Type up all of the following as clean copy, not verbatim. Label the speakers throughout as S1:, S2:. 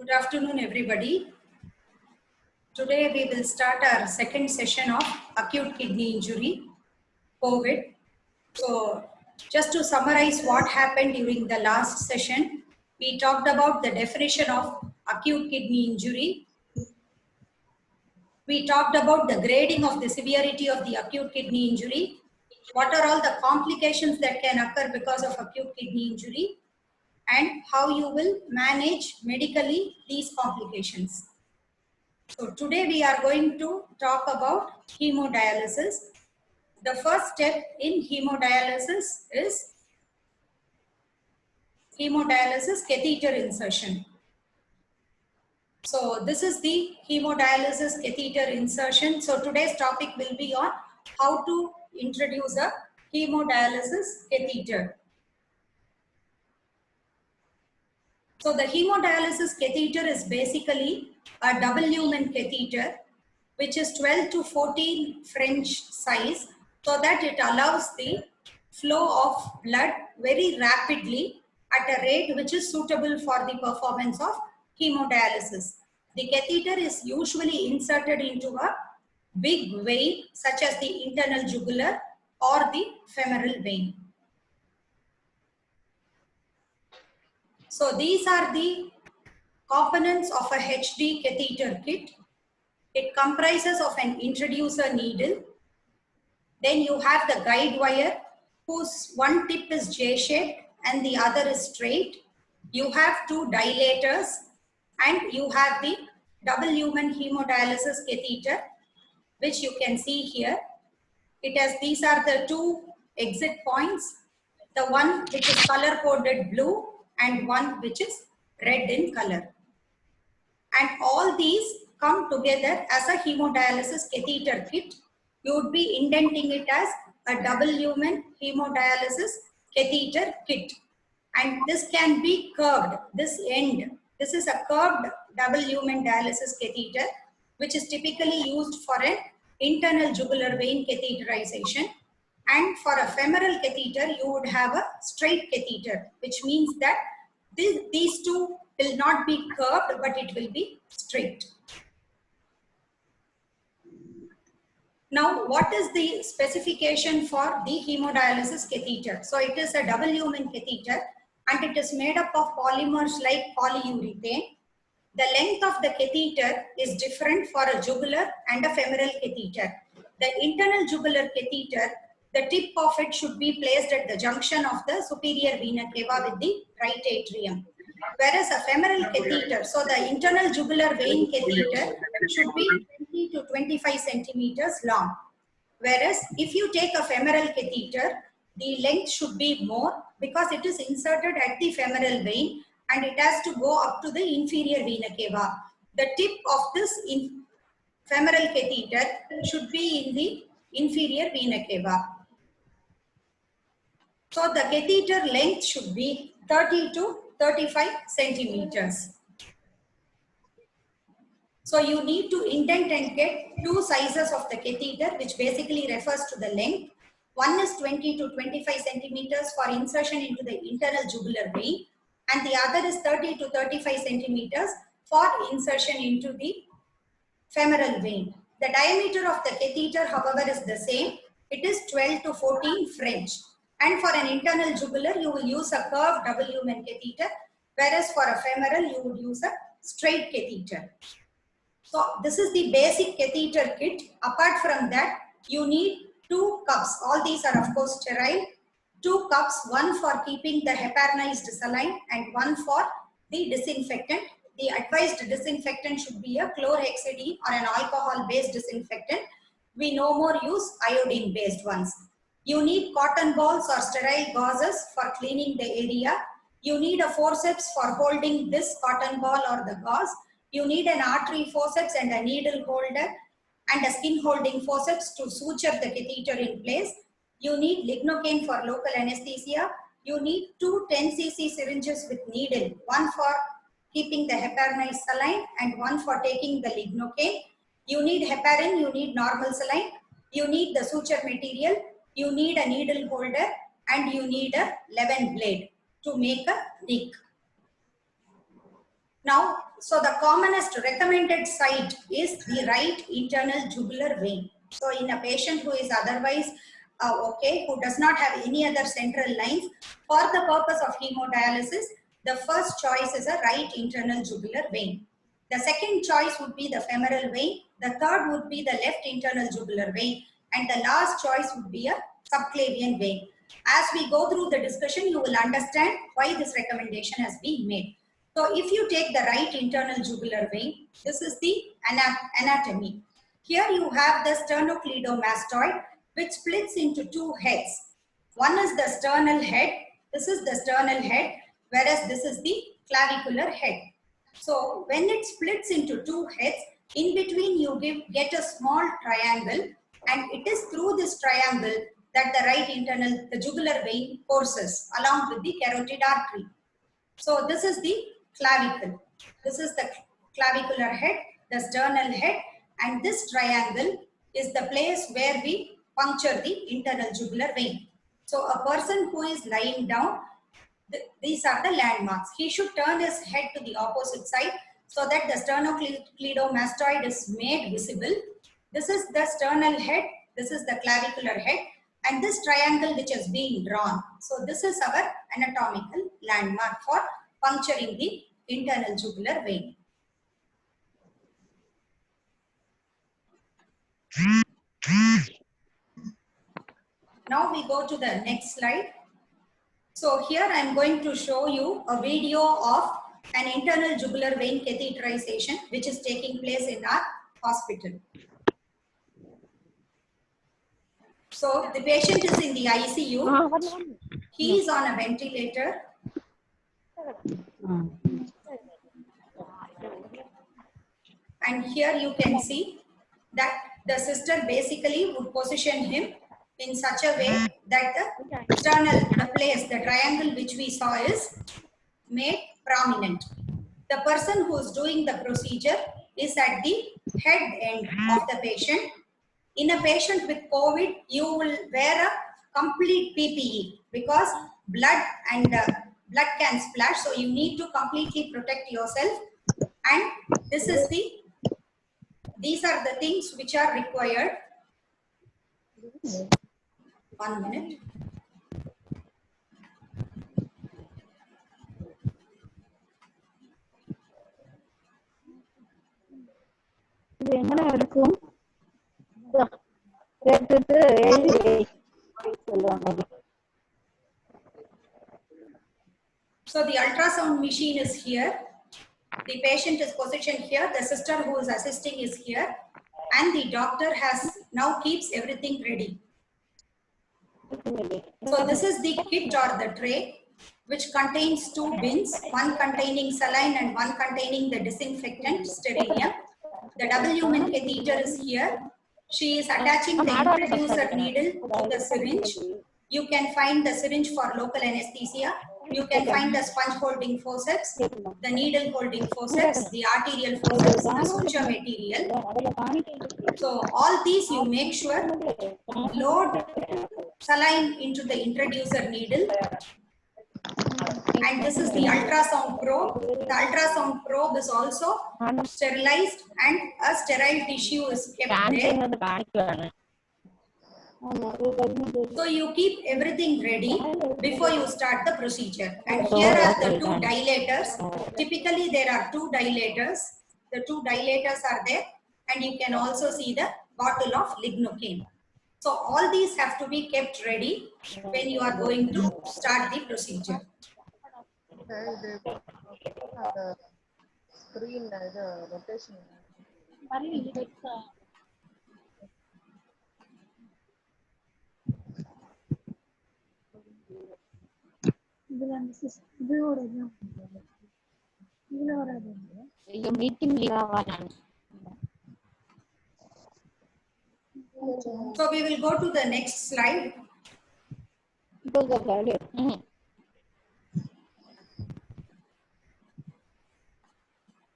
S1: Good afternoon, everybody. Today we will start our second session of acute kidney injury, COVID. So, just to summarize what happened during the last session, we talked about the definition of acute kidney injury. We talked about the grading of the severity of the acute kidney injury. What are all the complications that can occur because of acute kidney injury, and how you will manage medically these complications. So today we are going to talk about hemodialysis. The first step in hemodialysis is hemodialysis catheter insertion. So this is the hemodialysis catheter insertion. So today's topic will be on how to introduce a hemodialysis catheter. So the hemodialysis catheter is basically a double lumen catheter, which is 12 to 14 French size, so that it allows the flow of blood very rapidly at a rate which is suitable for the performance of hemodialysis. The catheter is usually inserted into a big vein such as the internal jugular or the femoral vein. So these are the components of a HD catheter kit. It comprises of an introducer needle. Then you have the guide wire whose one tip is J-shaped and the other is straight. You have two dilators and you have the double lumen hemodialysis catheter, which you can see here. These are the two exit points. The one which is color coded blue and one which is red in color. And all these come together as a hemodialysis catheter kit. You would be indenting it as a double lumen hemodialysis catheter kit. And this can be curved, this end. This is a curved double lumen dialysis catheter, which is typically used for an internal jugular vein catheterization. And for a femoral catheter, you would have a straight catheter, which means that these two will not be curved, but it will be straight. Now, what is the specification for the hemodialysis catheter? So it is a double lumen catheter and it is made up of polymers like polyurethane. The length of the catheter is different for a jugular and a femoral catheter. The internal jugular catheter, the tip of it should be placed at the junction of the superior vena cava with the right atrium. Whereas a femoral catheter, so the internal jugular vein catheter should be 20 to 25 centimeters long. Whereas if you take a femoral catheter, the length should be more because it is inserted at the femoral vein and it has to go up to the inferior vena cava. The tip of this femoral catheter should be in the inferior vena cava. So the catheter length should be 30 to 35 centimeters. So you need to indent and get two sizes of the catheter, which basically refers to the length. One is 20 to 25 centimeters for insertion into the internal jugular vein, and the other is 30 to 35 centimeters for insertion into the femoral vein. The diameter of the catheter, however, is the same. It is 12 to 14 French. And for an internal jugular, you will use a curved double lumen catheter, whereas for a femoral, you would use a straight catheter. So this is the basic catheter kit. Apart from that, you need two cups. All these are of course sterile. Two cups, one for keeping the heparinized saline and one for the disinfectant. The advised disinfectant should be a chlorhexidine or an alcohol-based disinfectant. We no more use iodine-based ones. You need cotton balls or sterile gauzes for cleaning the area. You need a forceps for holding this cotton ball or the gauze. You need an artery forceps and a needle holder and a skin holding forceps to suture the catheter in place. You need lignocaine for local anesthesia. You need two 10 cc syringes with needle, one for keeping the heparinized saline and one for taking the lignocaine. You need heparin, you need normal saline, you need the suture material, you need a needle holder and you need a 11 blade to make a nick. Now, so the commonest recommended site is the right internal jugular vein. So in a patient who is otherwise okay, who does not have any other central lines, for the purpose of hemodialysis, the first choice is a right internal jugular vein. The second choice would be the femoral vein. The third would be the left internal jugular vein. And the last choice would be a subclavian vein. As we go through the discussion, you will understand why this recommendation has been made. So if you take the right internal jugular vein, this is the anatomy. Here you have the sternocleidomastoid, which splits into two heads. One is the sternal head. This is the sternal head, whereas this is the clavicular head. So when it splits into two heads, in between you get a small triangle, and it is through this triangle that the right internal, the jugular vein courses along with the carotid artery. So this is the clavicle. This is the clavicular head, the sternal head, and this triangle is the place where we puncture the internal jugular vein. So a person who is lying down, these are the landmarks. He should turn his head to the opposite side so that the sternocleidomastoid is made visible. This is the sternal head, this is the clavicular head, and this triangle which has been drawn. So this is our anatomical landmark for puncturing the internal jugular vein. Now we go to the next slide. So here I am going to show you a video of an internal jugular vein catheterization which is taking place in our hospital. So the patient is in the ICU. He is on a ventilator. And here you can see that the sister basically would position him in such a way that the external, the place, the triangle which we saw is made prominent. The person who is doing the procedure is at the head end of the patient. In a patient with COVID, you will wear a complete PPE because blood and blood can splash. So you need to completely protect yourself. And this is these are the things which are required. 1 minute. So the ultrasound machine is here. The patient is positioned here. The sister who is assisting is here. And the doctor has now keeps everything ready. So this is the kit or the tray, which contains two bins, one containing saline and one containing the disinfectant, sterilium. The W-min catheter is here. She is attaching the introducer needle to the syringe. You can find the syringe for local anesthesia. You can find the sponge holding forceps, the needle holding forceps, the arterial forceps, the suture material. So all these you make sure load saline into the introducer needle. And this is the ultrasound probe. The ultrasound probe is also sterilized and a sterile tissue is kept there. So you keep everything ready before you start the procedure. And here are the two dilators. Typically there are two dilators. The two dilators are there, and you can also see the bottle of lignocaine. So all these have to be kept ready when you are going to start the procedure.
S2: Screen rotation.
S1: So we will go to the next slide.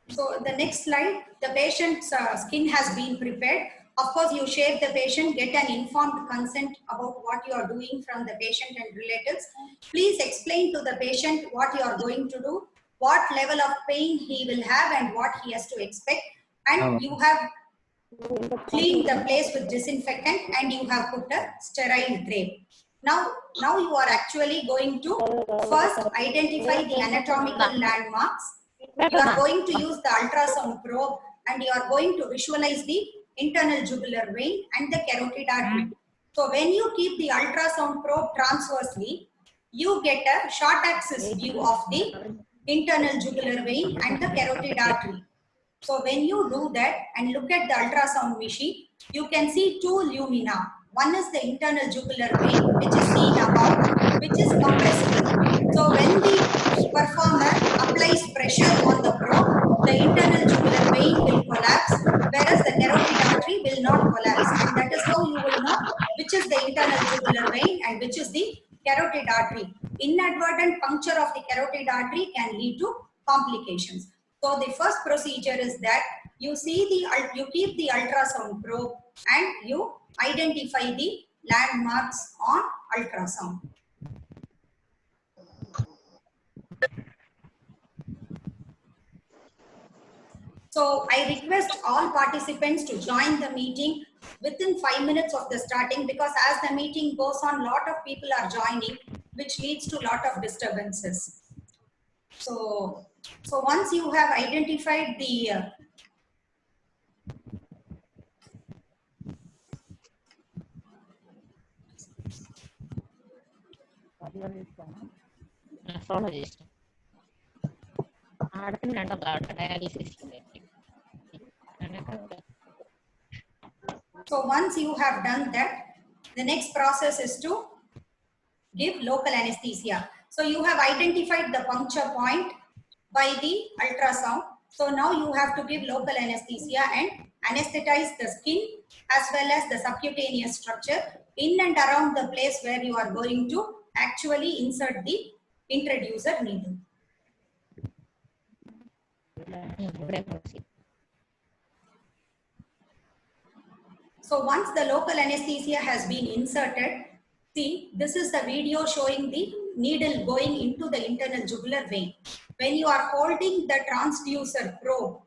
S1: So the next slide, the patient's skin has been prepared. Of course, you shave the patient, get an informed consent about what you are doing from the patient and relatives. Please explain to the patient what you are going to do, what level of pain he will have and what he has to expect. And you have cleaned the place with disinfectant and you have put a sterile drape. Now you are actually going to first identify the anatomical landmarks. You are going to use the ultrasound probe and you are going to visualize the internal jugular vein and the carotid artery. So when you keep the ultrasound probe transversely, you get a short axis view of the internal jugular vein and the carotid artery. So when you do that and look at the ultrasound machine, you can see two lumina. One is the internal jugular vein, which is seen above, which is compressible. So when the performer applies pressure on the probe, the internal jugular vein will collapse, whereas the carotid artery will not collapse. And that is how you will know which is the internal jugular vein and which is the carotid artery. Inadvertent puncture of the carotid artery can lead to complications. So the first procedure is that you keep the ultrasound probe and you identify the landmarks on ultrasound. So I request all participants to join the meeting within 5 minutes of the starting, because as the meeting goes on, lot of people are joining, which leads to lot of disturbances. So once you have identified the
S3: nephrologist.
S1: So once you have done that, the next process is to give local anesthesia. So you have identified the puncture point by the ultrasound. So now you have to give local anesthesia and anesthetize the skin as well as the subcutaneous structure in and around the place where you are going to actually insert the introducer needle. So once the local anesthesia has been inserted, see, this is the video showing the needle going into the internal jugular vein. When you are holding the transducer probe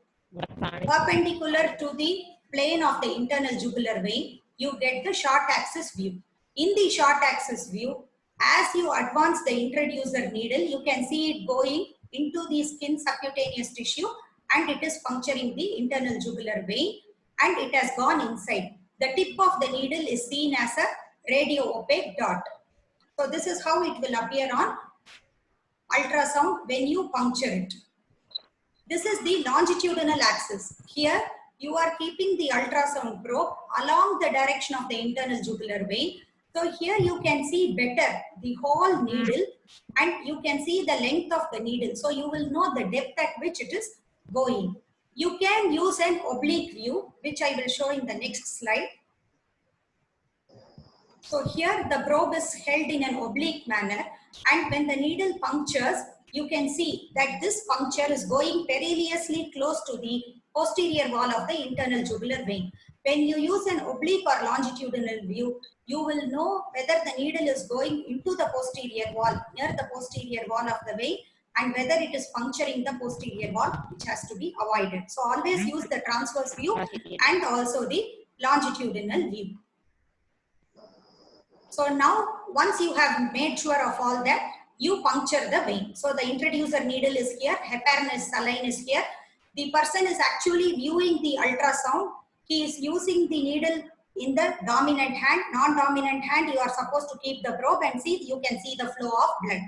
S1: perpendicular to the plane of the internal jugular vein, you get the short axis view. In the short axis view, as you advance the introducer needle, you can see it going into the skin subcutaneous tissue and it is puncturing the internal jugular vein and it has gone inside. The tip of the needle is seen as a radio opaque dot. So this is how it will appear on ultrasound when you puncture it. This is the longitudinal axis. Here you are keeping the ultrasound probe along the direction of the internal jugular vein. So here you can see better the whole needle and you can see the length of the needle. So you will know the depth at which it is going. You can use an oblique view, which I will show in the next slide. So here the probe is held in an oblique manner, and when the needle punctures, you can see that this puncture is going perilously close to the posterior wall of the internal jugular vein. When you use an oblique or longitudinal view, you will know whether the needle is going into the posterior wall, near the posterior wall of the vein, and whether it is puncturing the posterior wall, which has to be avoided. So always use the transverse view and also the longitudinal view. So now, once you have made sure of all that, you puncture the vein. So the introducer needle is here, heparin is saline is here. The person is actually viewing the ultrasound. He is using the needle in the dominant hand. Non-dominant hand, you are supposed to keep the probe and see, you can see the flow of blood.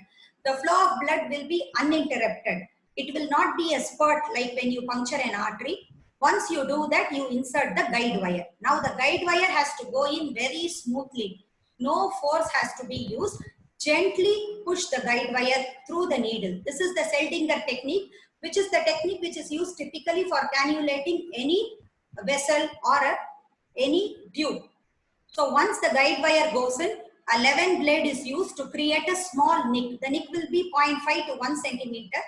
S1: The flow of blood will be uninterrupted. It will not be a spurt like when you puncture an artery. Once you do that, you insert the guide wire. Now the guide wire has to go in very smoothly. No force has to be used. Gently push the guide wire through the needle. This is the Seldinger technique, which is the technique which is used typically for cannulating any vessel or any tube. So once the guide wire goes in, a 11 blade is used to create a small nick. The nick will be 0.5 to 1 centimeter,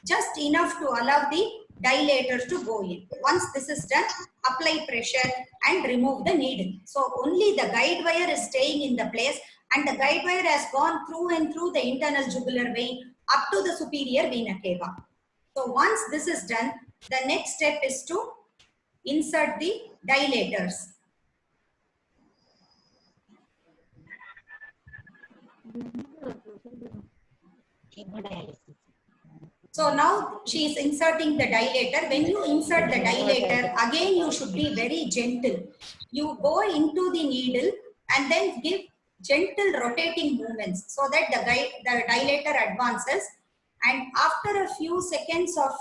S1: just enough to allow the dilator to go in. Once this is done, apply pressure and remove the needle. So only the guide wire is staying in the place, and the guide wire has gone through and through the internal jugular vein up to the superior vena cava. So once this is done, the next step is to insert the dilators. So now she is inserting the dilator. When you insert the dilator, again you should be very gentle. You go into the needle and then give gentle rotating movements so that the dilator advances. And after a few seconds of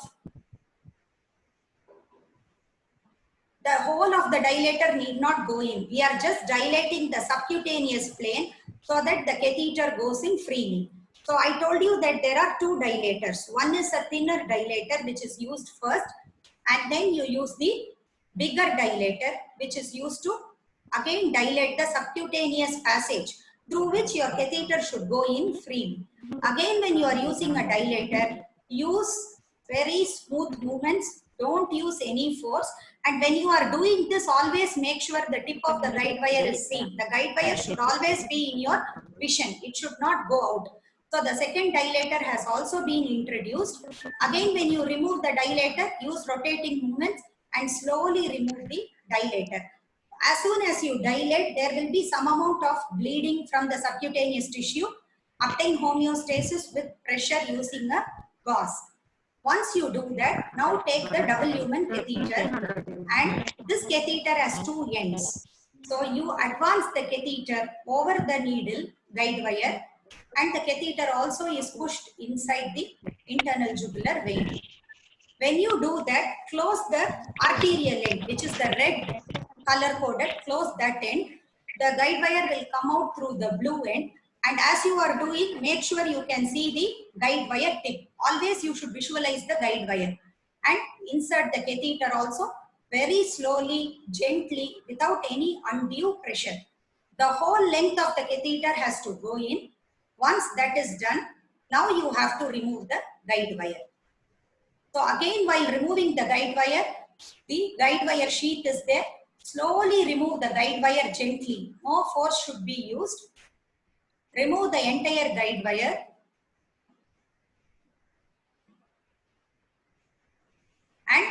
S1: the whole of the dilator need not go in. We are just dilating the subcutaneous plane so that the catheter goes in freely. So I told you that there are two dilators. One is a thinner dilator which is used first, and then you use the bigger dilator which is used to again dilate the subcutaneous passage through which your catheter should go in freely. Again, when you are using a dilator, use very smooth movements, don't use any force. And when you are doing this, always make sure the tip of the guide wire is seen. The guide wire should always be in your vision. It should not go out. So the second dilator has also been introduced. Again, when you remove the dilator, use rotating movements and slowly remove the dilator. As soon as you dilate, there will be some amount of bleeding from the subcutaneous tissue. Obtain homeostasis with pressure using a gauze. Once you do that, now take the double lumen catheter, and this catheter has two ends. So you advance the catheter over the needle guide wire, and the catheter also is pushed inside the internal jugular vein. When you do that, close the arterial end, which is the red color coded, close that end. The guide wire will come out through the blue end. And as you are doing, make sure you can see the guide wire tip. Always you should visualize the guide wire. And insert the catheter also very slowly, gently, without any undue pressure. The whole length of the catheter has to go in. Once that is done, now you have to remove the guide wire. So again, while removing the guide wire sheath is there. Slowly remove the guide wire gently. No force should be used. Remove the entire guide wire. And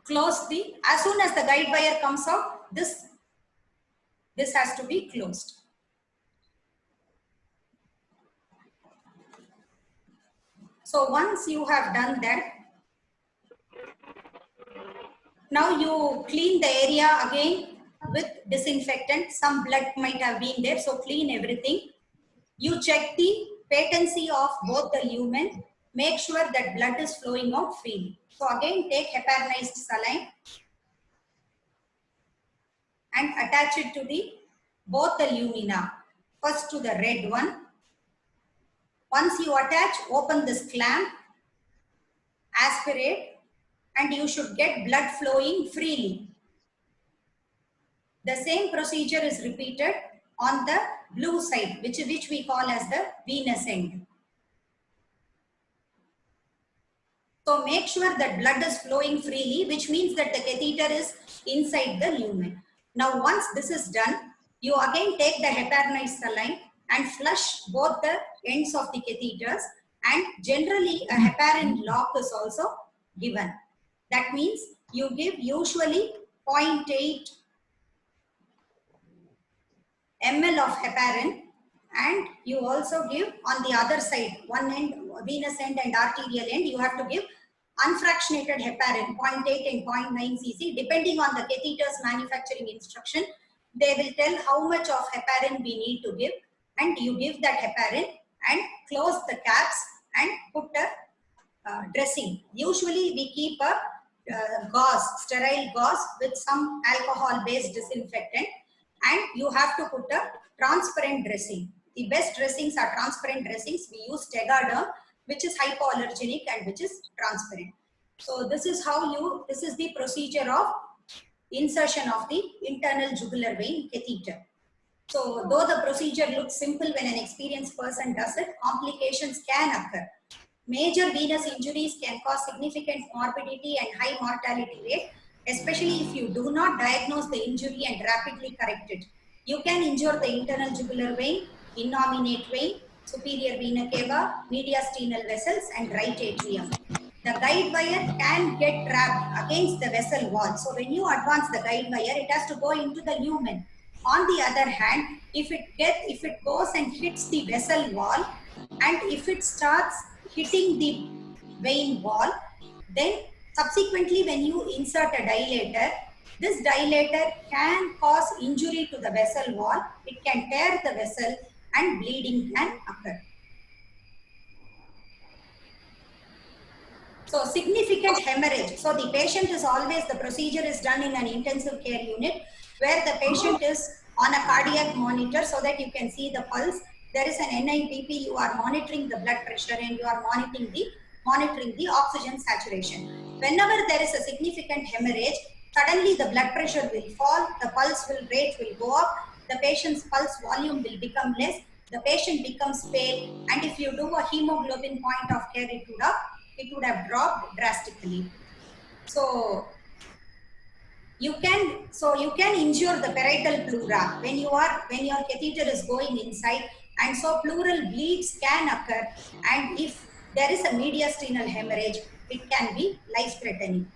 S1: close the, as soon as the guide wire comes out, this has to be closed. So once you have done that, now you clean the area again with disinfectant. Some blood might have been there, so clean everything. You check the patency of both the lumen. Make sure that blood is flowing out freely. So again, take heparinized saline and attach it to both the lumina. First to the red one. Once you attach, open this clamp, aspirate, and you should get blood flowing freely. The same procedure is repeated on the blue side, which we call as the venous end. So make sure that blood is flowing freely, which means that the catheter is inside the lumen. Now once this is done, you again take the heparinized saline and flush both the ends of the catheters, and generally a heparin lock is also given. That means you give usually 0.8 ml of heparin, and you also give on the other side, one end, venous end and arterial end, you have to give unfractionated heparin, 0.8 and 0.9 cc, depending on the catheter's manufacturing instruction. They will tell how much of heparin we need to give, and you give that heparin and close the caps and put a dressing. Usually we keep a gauze, sterile gauze with some alcohol-based disinfectant, and you have to put a transparent dressing. The best dressings are transparent dressings. We use Tegaderm, which is hypoallergenic and which is transparent. So this is how this is the procedure of insertion of the internal jugular vein catheter. So though the procedure looks simple when an experienced person does it, complications can occur. Major venous injuries can cause significant morbidity and high mortality rate, especially if you do not diagnose the injury and rapidly correct it. You can injure the internal jugular vein, innominate vein, superior vena cava, mediastinal vessels, and right atrium. the guide wire can get trapped against the vessel wall. So when you advance the guide wire, it has to go into the lumen. On the other hand, if it goes and hits the vessel wall, and if it starts hitting the vein wall, then subsequently when you insert a dilator, this dilator can cause injury to the vessel wall. It can tear the vessel and bleeding can occur. So significant hemorrhage. So the patient is always, the procedure is done in an intensive care unit where the patient is on a cardiac monitor so that you can see the pulse. There is an NIPP, you are monitoring the blood pressure and you are monitoring the oxygen saturation. Whenever there is a significant hemorrhage, suddenly the blood pressure will fall, the pulse rate will go up, the patient's pulse volume will become less, the patient becomes pale, and if you do a hemoglobin point of care, it would have dropped drastically. So you can injure the parietal pleura when your catheter is going inside, and so pleural bleeds can occur, and if there is a mediastinal hemorrhage, it can be life threatening.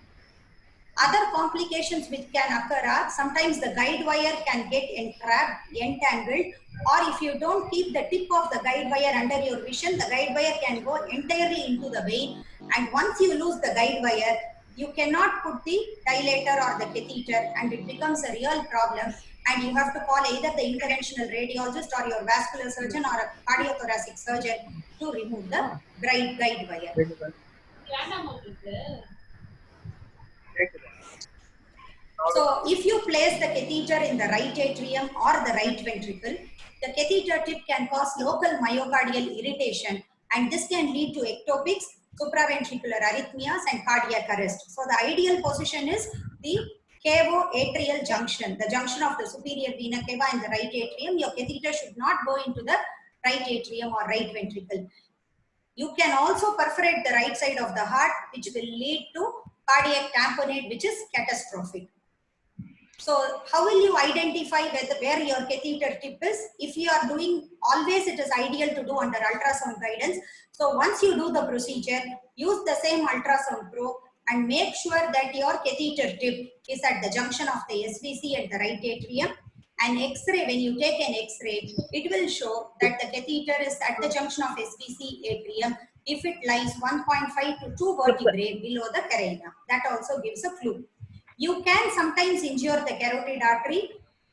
S1: Other complications which can occur are sometimes the guide wire can get entangled, or if you don't keep the tip of the guide wire under your vision, the guide wire can go entirely into the vein, and once you lose the guide wire, you cannot put the dilator or the catheter, and it becomes a real problem, and you have to call either the interventional radiologist or your vascular surgeon or a cardiothoracic surgeon to remove the guide wire. So if you place the catheter in the right atrium or the right ventricle, the catheter tip can cause local myocardial irritation, and this can lead to ectopics, supraventricular arrhythmias, and cardiac arrest. So the ideal position is the cavo-atrial junction, the junction of the superior vena cava and the right atrium. Your catheter should not go into the right atrium or right ventricle. You can also perforate the right side of the heart, which will lead to cardiac tamponade, which is catastrophic. So how will you identify where your catheter tip is? If you are doing, always it is ideal to do under ultrasound guidance. So once you do the procedure, use the same ultrasound probe and make sure that your catheter tip is at the junction of the SVC and the right atrium. An X-ray, when you take an X-ray, it will show that the catheter is at the junction of SVC atrium if it lies 1.5 to 2 vertebrae below the carina. That also gives a clue. You can sometimes injure the carotid artery,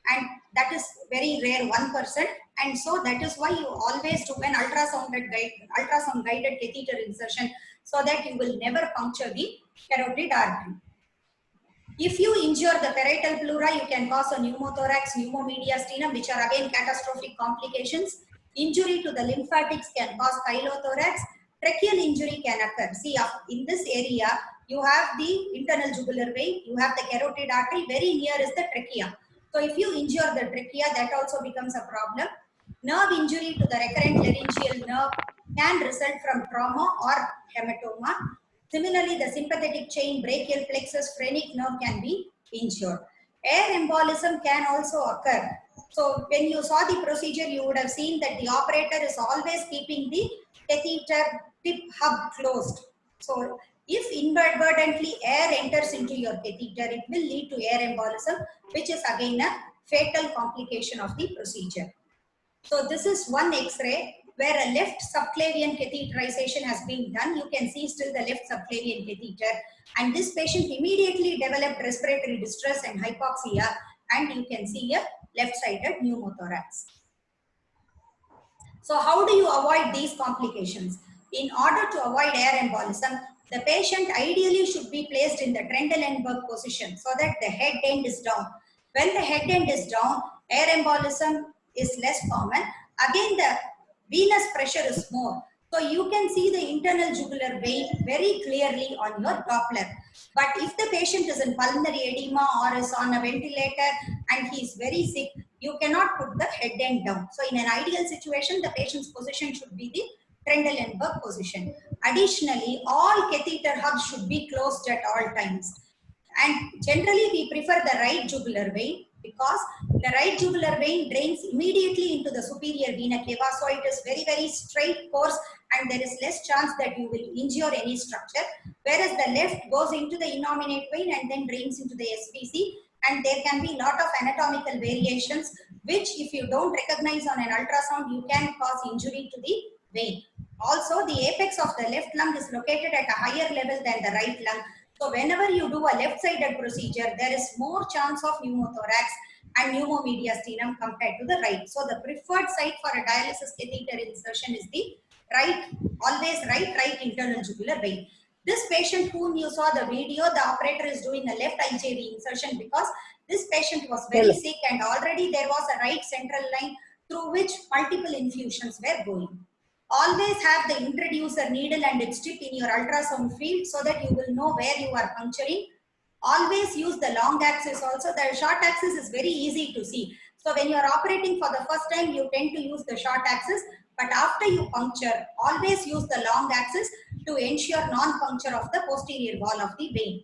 S1: and that is very rare, 1%, and so that is why you always do an ultrasound guided catheter insertion, so that you will never puncture the carotid artery. If you injure the parietal pleura, you can cause a pneumothorax, pneumomediastinum, which are again catastrophic complications. Injury to the lymphatics can cause chylothorax. Tracheal injury can occur. See, in this area, you have the internal jugular vein, you have the carotid artery, very near is the trachea. So if you injure the trachea, that also becomes a problem. Nerve injury to the recurrent laryngeal nerve can result from trauma or hematoma. Similarly, the sympathetic chain, brachial plexus, phrenic nerve can be injured. Air embolism can also occur. So when you saw the procedure, you would have seen that the operator is always keeping the catheter tip hub closed. So if inadvertently air enters into your catheter, it will lead to air embolism, which is again a fatal complication of the procedure. So this is one X-ray where a left subclavian catheterization has been done. You can see still the left subclavian catheter, and this patient immediately developed respiratory distress and hypoxia, and you can see a left-sided pneumothorax. So how do you avoid these complications? In order to avoid air embolism, the patient ideally should be placed in the Trendelenburg position so that the head end is down. When the head end is down, air embolism is less common. Again, the venous pressure is more. So you can see the internal jugular vein very clearly on your Doppler. But if the patient is in pulmonary edema or is on a ventilator and he is very sick, you cannot put the head end down. So in an ideal situation, the patient's position should be the Trendelenburg position. Additionally, all catheter hubs should be closed at all times. And generally, we prefer the right jugular vein because the right jugular vein drains immediately into the superior vena cava, so it is very, very straight course and there is less chance that you will injure any structure, whereas the left goes into the innominate vein and then drains into the SVC, and there can be lot of anatomical variations which if you don't recognize on an ultrasound you can cause injury to the vein. Also, the apex of the left lung is located at a higher level than the right lung. So whenever you do a left-sided procedure, there is more chance of pneumothorax and pneumomediastinum compared to the right. So the preferred site for a dialysis catheter insertion is the right, always right internal jugular vein. This patient whom you saw the video, the operator is doing a left IJV insertion because this patient was very sick and already there was a right central line through which multiple infusions were going. Always have the introducer needle and its tip in your ultrasound field so that you will know where you are puncturing. Always use the long axis also. The short axis is very easy to see. So when you are operating for the first time, you tend to use the short axis. But after you puncture, always use the long axis to ensure non-puncture of the posterior wall of the vein.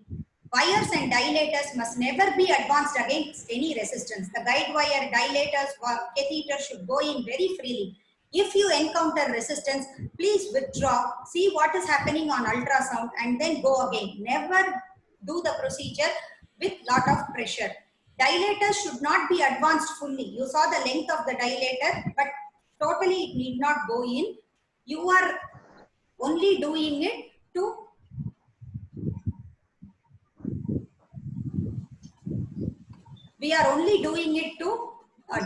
S1: Wires and dilators must never be advanced against any resistance. The guide wire, dilators, catheter should go in very freely. If you encounter resistance, please withdraw, see what is happening on ultrasound and then go again. Never do the procedure with lot of pressure. Dilators should not be advanced fully. You saw the length of the dilator, but totally it need not go in. You are only doing it to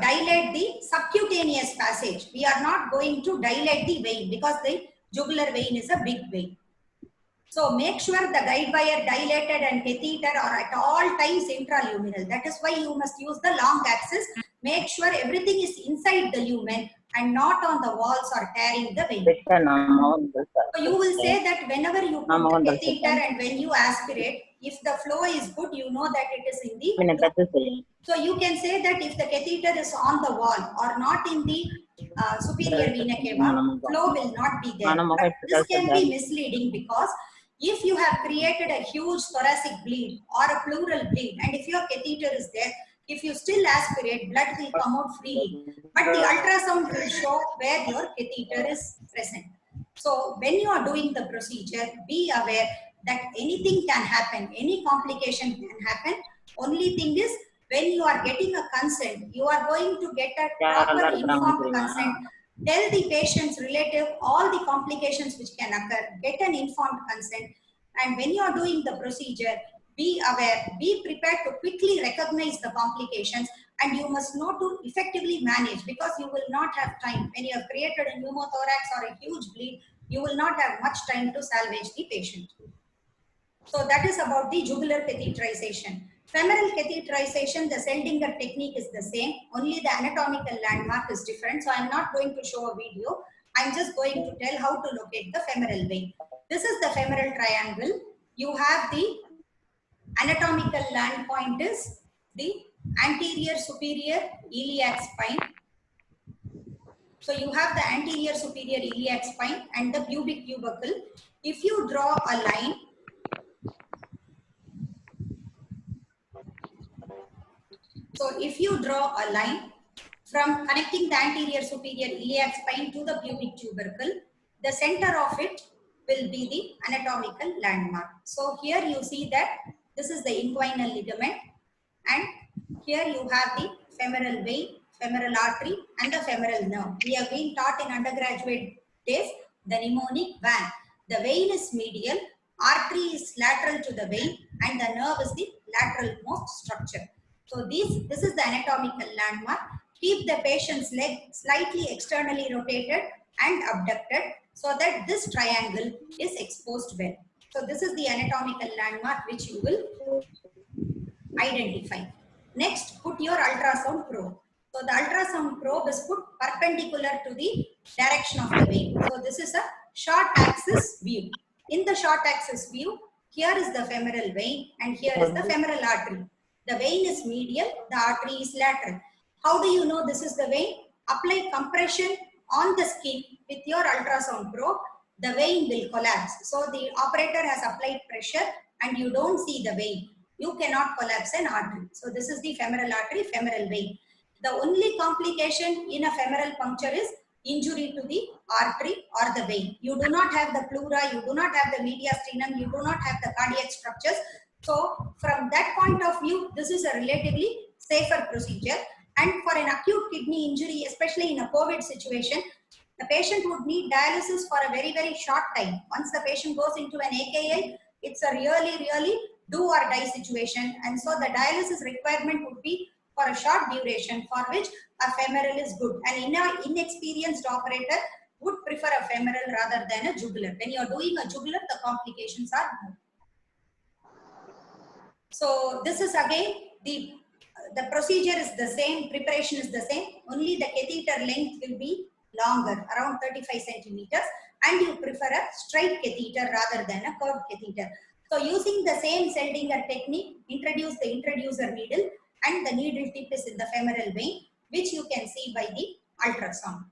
S1: dilate the subcutaneous passage. We are not going to dilate the vein because the jugular vein is a big vein. So make sure the guide wire, dilated and catheter are at all times intraluminal. That is why you must use the long axis. Make sure everything is inside the lumen and not on the walls or tearing the vein. So you will say that whenever you put the catheter and when you aspirate, if the flow is good, you know that it is in the. So you can say that if the catheter is on the wall or not in the superior vena cava, flow will not be there. But this can be misleading because if you have created a huge thoracic bleed or a pleural bleed, and if your catheter is there, if you still aspirate, blood will come out freely. But the ultrasound will show where your catheter is present. So when you are doing the procedure, be aware that anything can happen, any complication can happen. Only thing is, when you are getting a consent, you are going to get a proper informed consent. Tell the patient's relative all the complications which can occur. Get an informed consent. And when you are doing the procedure, be aware, be prepared to quickly recognize the complications, and you must know to effectively manage because you will not have time. When you have created a pneumothorax or a huge bleed, you will not have much time to salvage the patient. So that is about the jugular catheterization. Femoral catheterization, the Seldinger technique is the same, only the anatomical landmark is different. So I'm not going to show a video. I'm just going to tell how to locate the femoral vein. This is the femoral triangle. You have the anatomical land point is the anterior superior iliac spine. So you have the anterior superior iliac spine and the pubic tubercle. If you draw a line, so if you draw a line from connecting the anterior superior iliac spine to the pubic tubercle, the center of it will be the anatomical landmark. So here you see that this is the inguinal ligament, and here you have the femoral vein, femoral artery and the femoral nerve. We have been taught in undergraduate days the mnemonic VAN. The vein is medial, artery is lateral to the vein, and the nerve is the lateral most structure. So this is the anatomical landmark. Keep the patient's leg slightly externally rotated and abducted so that this triangle is exposed well. So this is the anatomical landmark which you will identify. Next, put your ultrasound probe. So the ultrasound probe is put perpendicular to the direction of the vein. So this is a short axis view. In the short axis view, here is the femoral vein and here is the femoral artery. The vein is medial, the artery is lateral. How do you know this is the vein? Apply compression on the skin with your ultrasound probe. The vein will collapse. So the operator has applied pressure and you don't see the vein. you cannot collapse an artery. So this is the femoral artery, femoral vein. The only complication in a femoral puncture is injury to the artery or the vein. You do not have the pleura, you do not have the mediastinum, you do not have the cardiac structures. So from that point of view, this is a relatively safer procedure. And for an acute kidney injury, especially in a COVID situation, the patient would need dialysis for a very, very short time. Once the patient goes into an AKI, it's a really do or die situation. And so the dialysis requirement would be for a short duration, for which a femoral is good. And inexperienced operator would prefer a femoral rather than a jugular. When you're doing a jugular, the complications are more. So this is again the procedure is the same, preparation is the same, only the catheter length will be longer, around 35 centimeters, and you prefer a straight catheter rather than a curved catheter. So using the same Seldinger technique, introduce the introducer needle, and the needle tip is in the femoral vein, which you can see by the ultrasound.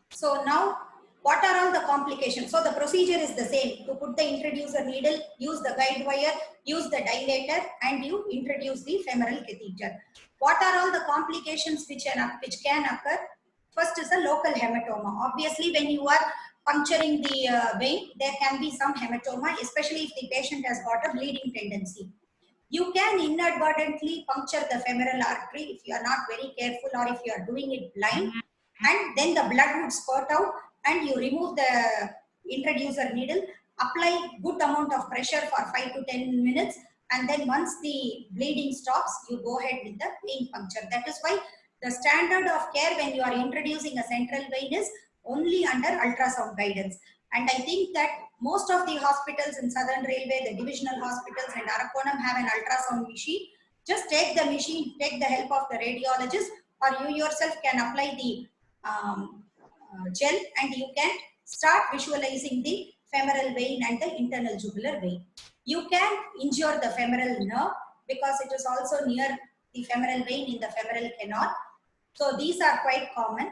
S1: So now, what are all the complications? So the procedure is the same. To put the introducer needle, use the guide wire, use the dilator, and you introduce the femoral catheter. What are all the complications which can occur? First is a local hematoma. Obviously, when you are puncturing the vein, there can be some hematoma, especially if the patient has got a bleeding tendency. You can inadvertently puncture the femoral artery if you are not very careful or if you are doing it blind, and then the blood would spurt out, and you remove the introducer needle, apply good amount of pressure for 5 to 10 minutes, and then once the bleeding stops, you go ahead with the vein puncture. That is why the standard of care when you are introducing a central vein is only under ultrasound guidance. And I think that most of the hospitals in Southern Railway, the divisional hospitals and Arakonam have an ultrasound machine. Just take the machine, take the help of the radiologist, or you yourself can apply the gel, and you can start visualizing the femoral vein and the internal jugular vein. You can injure the femoral nerve because it is also near the femoral vein in the femoral canal. So these are quite common.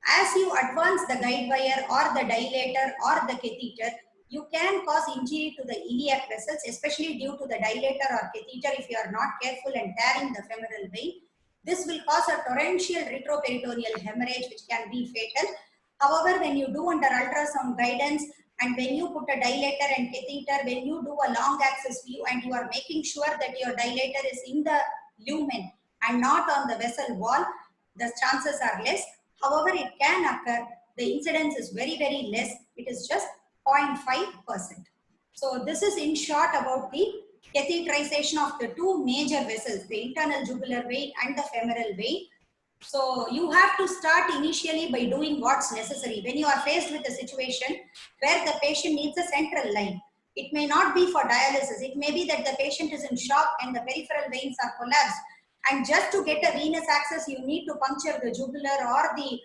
S1: As you advance the guide wire or the dilator or the catheter, you can cause injury to the iliac vessels, especially due to the dilator or catheter if you are not careful and tearing the femoral vein. This will cause a torrential retroperitoneal hemorrhage which can be fatal. However, when you do under ultrasound guidance and when you put a dilator and catheter, when you do a long axis view and you are making sure that your dilator is in the lumen and not on the vessel wall, the chances are less. However, it can occur. The incidence is very, very less. It is just 0.5%. So this is in short about the catheterization of the two major vessels, the internal jugular vein and the femoral vein. So you have to start initially by doing what's necessary. When you are faced with a situation where the patient needs a central line, it may not be for dialysis. It may be that the patient is in shock and the peripheral veins are collapsed. And just to get a venous access, you need to puncture the jugular or the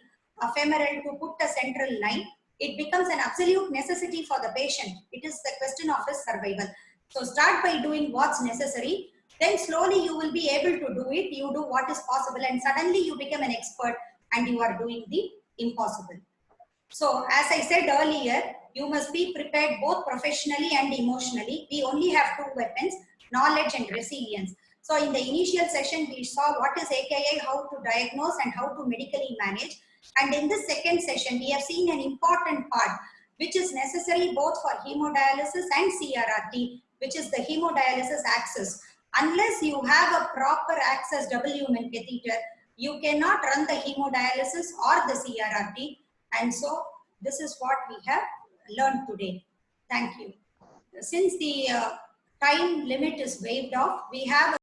S1: femoral to put a central line. It becomes an absolute necessity for the patient. It is the question of his survival. So start by doing what's necessary. Then slowly you will be able to do it. You do what is possible and suddenly you become an expert and you are doing the impossible. So as I said earlier, you must be prepared both professionally and emotionally. We only have two weapons, knowledge and resilience. So in the initial session, we saw what is AKI, how to diagnose and how to medically manage. And in the second session, we have seen an important part, which is necessary both for hemodialysis and CRRT, which is the hemodialysis access. Unless you have a proper access double lumen catheter, you cannot run the hemodialysis or the CRRT. And so this is what we have learned today. Thank you. Since the time limit is waived off, we have